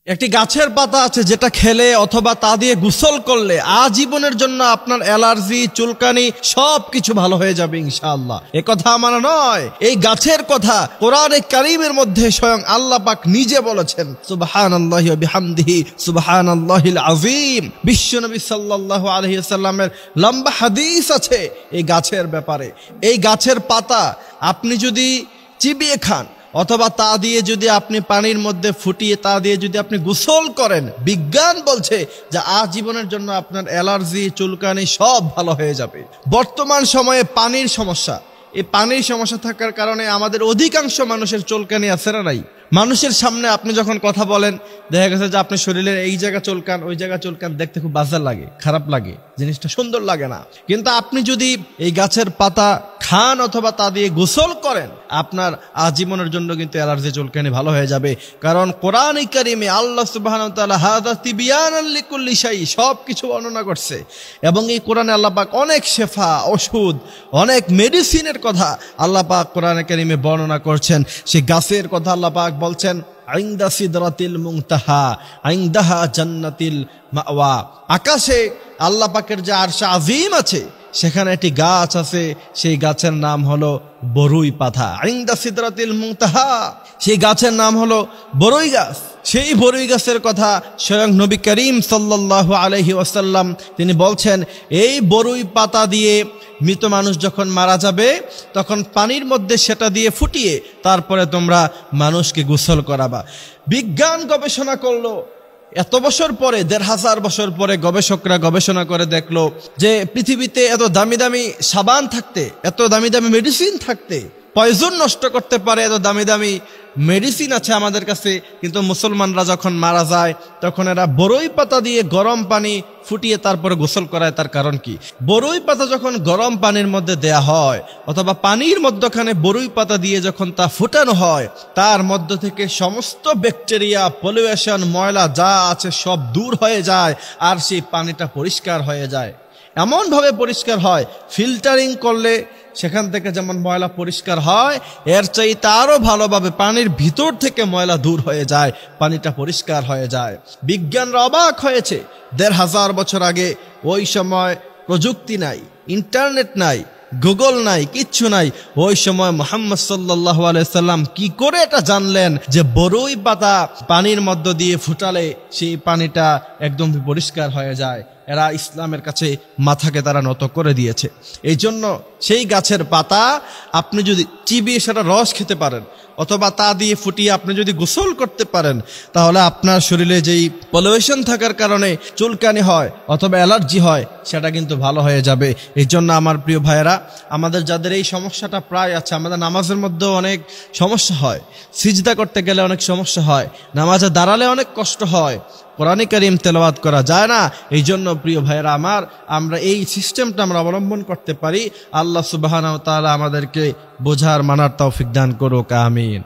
একটি গাছের পাতা আছে যেটা খেলে অথবা তা দিয়ে গোসল করলে আজীবনের জন্য আপনার অ্যালার্জি, চুলকানি সবকিছু ভালো হয়ে যাবে ইনশাআল্লাহ। এ কথা আমার নয়, এই গাছের কথা কোরআনে কারীমের মধ্যে স্বয়ং আল্লাহ পাক নিজে বলেছেন। সুবহানাল্লাহি ওয়া বিহামদিহি সুবহানাল্লাহিল আযীম। বিশ্বনবী সাল্লাল্লাহু আলাইহি ওয়াসাল্লামের লম্বা হাদিস আছে এই গাছের ব্যাপারে। এই গাছের পাতা আপনি যদি চিবিয়ে খান অথবা তা দিয়ে যদি আপনি পানির মধ্যে ফুটিয়ে তা দিয়ে যদি আপনি গোসল করেন, বিজ্ঞান বলছে যে আজীবনের জন্য আপনার অ্যালার্জি, চুলকানি সব ভালো হয়ে যাবে। বর্তমান সময়ে পানির সমস্যা, এই পানির সমস্যা থাকার কারণে আমাদের অধিকাংশ মানুষের চুলকানি আছে না নাই? মানুষের সামনে আপনি যখন কথা বলেন দেখা গেছে যে আপনি শরীরের এই জায়গা চুলকান, ওই জায়গা চুলকান, দেখতে খুব বাজে লাগে, খারাপ লাগে, জিনিসটা সুন্দর লাগে না। কিন্তু আপনি যদি এই গাছের পাতা খান অথবা তা দিয়ে গোসল করেন, আপনার আজীবনের জন্য কিন্তু অ্যালার্জি, চুলকানি ভালো হয়ে যাবে। কারণ কোরআনে কারীমে আল্লাহ সুবহানাহু ওয়া তাআলা হাযা তিবয়ানান লিকুল্লি শাই সবকিছু বর্ণনা করছে। এবং এই কোরআনে আল্লাহ পাক অনেক শেফা, ওষুধ, অনেক মেডিসিনের কথা আল্লাহ পাক কোরআনে কারীমে বর্ণনা করছেন। সেই গাছের কথা আল্লাহ পাক বলছেন ইনদা সিদরাতিল মুনতাহা ইনদাহা জান্নাতিল মাওয়া। আকাশে আল্লাহ পাকের যে আরশ আজিম আছে সেখানে একটি গাছ আছে, সেই গাছের নাম হলো বরুই পাতা। ইনদা সিদরাতিল মুনতাহা, সেই গাছের নাম হলো বরুই গাছ। সেই বরুই গাছের কথা স্বয়ং নবী করিম সাল্লাল্লাহু আলাইহি ওয়াসাল্লাম তিনি বলছেন, এই বরুই পাতা দিয়ে মৃত মানুষ যখন মারা যাবে তখন পানির মধ্যে সেটা দিয়ে ফুটিয়ে তারপরে তোমরা মানুষকে গোসল করাবা। বিজ্ঞান গবেষণা করলো, এত বছর পরে, ১৫০০ বছর পরে গবেষকরা গবেষণা করে দেখলো যে পৃথিবীতে এত দামি দামি সাবান থাকতে, এত দামি দামি মেডিসিন থাকতে, পয়জন নষ্ট করতে পারে এত দামি দামি মেডিসিন আছে আমাদের কাছে, কিন্তু মুসলমানরা যখন মারা যায় তখন এরা বরই পাতা দিয়ে গরম পানি ফুটিয়ে তারপরে গোসল করায়। তার কারণ কি? বরই পাতা যখন গরম পানির মধ্যে দেয়া হয় অথবা পানির মধ্যখানে বরই পাতা দিয়ে যখন তা ফুটানো হয়, তার মধ্য থেকে সমস্ত ব্যাকটেরিয়া, পলিউশন, ময়লা যা আছে সব দূর হয়ে যায় আর সেই পানিটা পরিষ্কার হয়ে যায়। এমনভাবে পরিষ্কার হয়, ফিল্টারিং করলে সেখান থেকে যেমন ময়লা পরিষ্কার হয়, এর চাইতে আরো ভালোভাবে পানির ভিতর থেকে ময়লা দূর হয়ে যায়, পানিটা পরিষ্কার হয়ে যায়। বিজ্ঞানরা অবাক হয়েছে, ১৫০০ বছর আগে ওই সময় প্রযুক্তি নাই, ইন্টারনেট নাই, গুগল নাই, কিচ্ছু নাই। ওই সময় মুহাম্মদ সাল্লাল্লাহু আলাইহি সাল্লাম কি করে এটা জানলেন যে বরই পাতা পানির মধ্য দিয়ে ফুটালে সেই পানিটা একদম পরিষ্কার হয়ে যায়? এরা ইসলামের কাছে মাথাকে তারা নত করে দিয়েছে। এই জন্য সেই গাছের পাতা আপনি যদি চিবিয়ে সেটা রস খেতে পারেন অথবা তা দিয়ে ফুটিয়ে আপনি যদি গোসল করতে পারেন, তাহলে আপনার শরীরে যেই পলিউশন থাকার কারণে চুলকানি হয় অথবা অ্যালার্জি হয় সেটা কিন্তু ভালো হয়ে যাবে। এই জন্য আমার প্রিয় ভাইয়েরা, আমাদের যাদের এই সমস্যাটা প্রায় আছে, আমাদের নামাজের মধ্যেও অনেক সমস্যা হয়, সিজদা করতে গেলে অনেক সমস্যা হয়, নামাজে দাঁড়ালে অনেক কষ্ট হয়, কোরআনে কারীম তেলাওয়াত করা যায় না। এই জন্য প্রিয় ভাইয়েরা আমার, আমরা এই সিস্টেমটা আমরা অবলম্বন করতে পারি। আল্লাহ সুবহানাহু ওয়া তাআলা আমাদেরকে বোঝার, মানার তৌফিক দান করুক। আমিন।